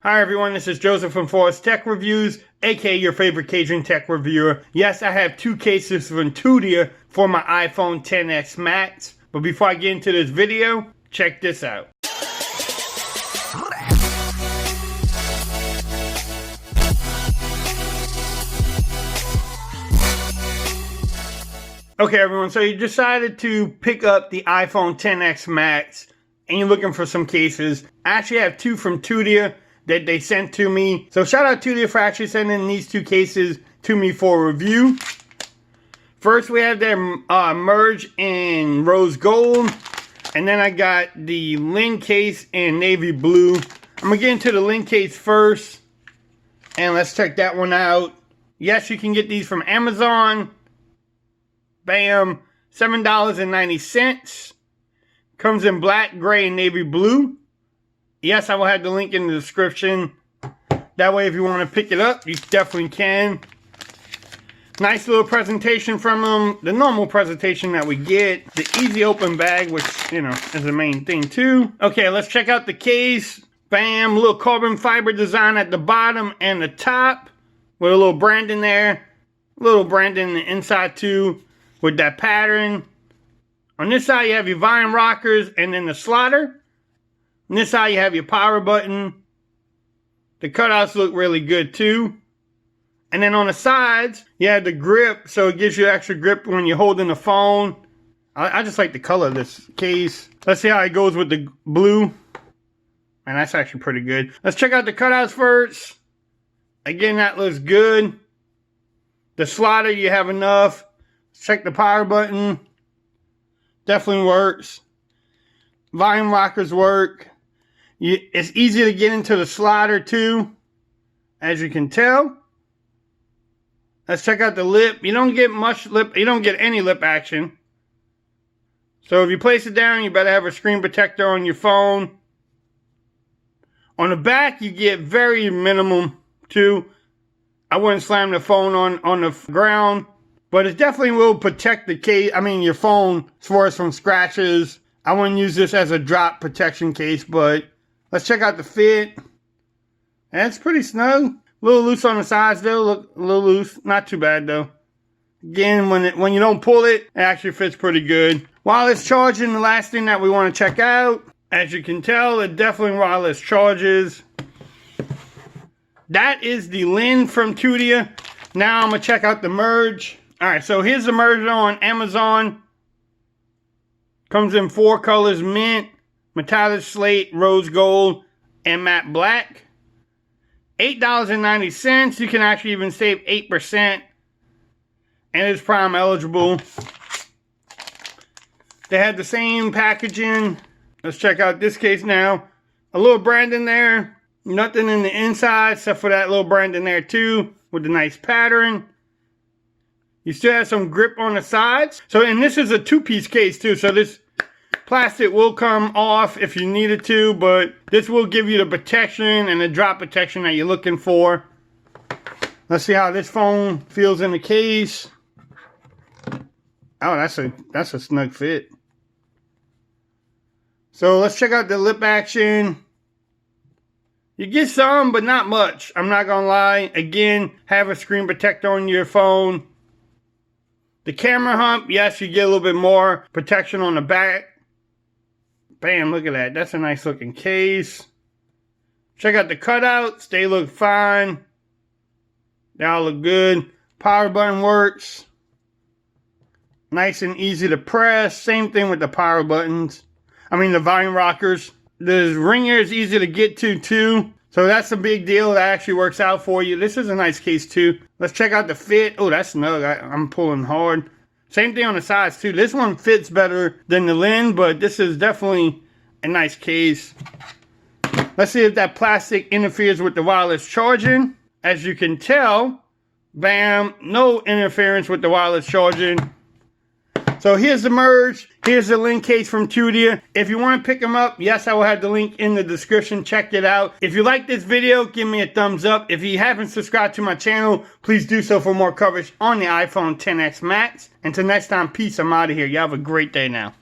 Hi everyone, this is Joseph from Forest Tech Reviews, aka your favorite Cajun tech reviewer. Yes, I have two cases from Tudia for my iPhone XS Max. But before I get into this video, check this out. Okay everyone, so you decided to pick up the iPhone XS Max and you're looking for some cases. I actually have two from Tudia that they sent to me. So shout out Tudia for actually sending these two cases to me for review. First we have their merge in rose gold. And then I got the Linn case in navy blue. I'm gonna get into the Linn case first. And let's check that one out. Yes, you can get these from Amazon. Bam, $7.90. Comes in black, gray, and navy blue. Yes, I will have the link in the description. That way, if you want to pick it up, you definitely can. Nice little presentation from them. The normal presentation that we get. The easy open bag, which, you know, is the main thing too. Okay, let's check out the case. Bam, little carbon fiber design at the bottom and the top. With a little branding there. A little branding on the inside too. With that pattern. On this side, you have your vine rockers and then the slider. On this side, you have your power button. The cutouts look really good too. And then on the sides, you have the grip, so it gives you extra grip when you're holding the phone. I just like the color of this case. Let's see how it goes with the blue. And that's actually pretty good. Let's check out the cutouts first. Again, that looks good. The slider, you have enough. Let's check the power button. Definitely works. Vine rockers work. It's easy to get into the slider too, as you can tell. Let's check out the lip. You don't get much lip. You don't get any lip action. So if you place it down, you better have a screen protector on your phone. On the back, you get very minimum too. I wouldn't slam the phone on the ground, but it definitely will protect the case. I mean, your phone as far as from scratches. I wouldn't use this as a drop protection case, but let's check out the fit. And it's pretty snug. A little loose on the sides though. Look a little loose. Not too bad though. Again, when you don't pull it, it actually fits pretty good. While it's charging, the last thing that we want to check out, as you can tell, it definitely wireless charges. That is the Linn from Tudia. Now I'm going to check out the merge. Alright, so here's the merge on Amazon. Comes in 4 colors: mint, metallic slate, rose gold, and matte black. $8.90. You can actually even save 8%. And it's Prime eligible. They had the same packaging. Let's check out this case now. A little branding there. Nothing in the inside except for that little branding there too. With the nice pattern. You still have some grip on the sides. So, and this is a 2-piece case too. So this plastic will come off if you needed to, but this will give you the protection and the drop protection that you're looking for. Let's see how this phone feels in the case. Oh, that's a snug fit. So let's check out the lip action. You get some, but not much. I'm not gonna lie. Again, have a screen protector on your phone. The camera hump, yes, you get a little bit more protection on the back. Bam, look at that. That's a nice looking case. Check out the cutouts. They look fine. They all look good. Power button works. Nice and easy to press. Same thing with the power buttons. I mean the vine rockers. The ringer is easy to get to too. So that's a big deal. That actually works out for you. This is a nice case too. Let's check out the fit. Oh, that's snug. I'm pulling hard. Same thing on the sides too. This one fits better than the Linn, but this is definitely a nice case. Let's see if that plastic interferes with the wireless charging. As you can tell, bam, no interference with the wireless charging. So here's the merge. Here's the Linn case from Tudia. If you want to pick them up, yes, I will have the link in the description. Check it out. If you like this video, give me a thumbs up. If you haven't subscribed to my channel, please do so for more coverage on the iPhone XS Max. Until next time, peace. I'm out of here. You have a great day now.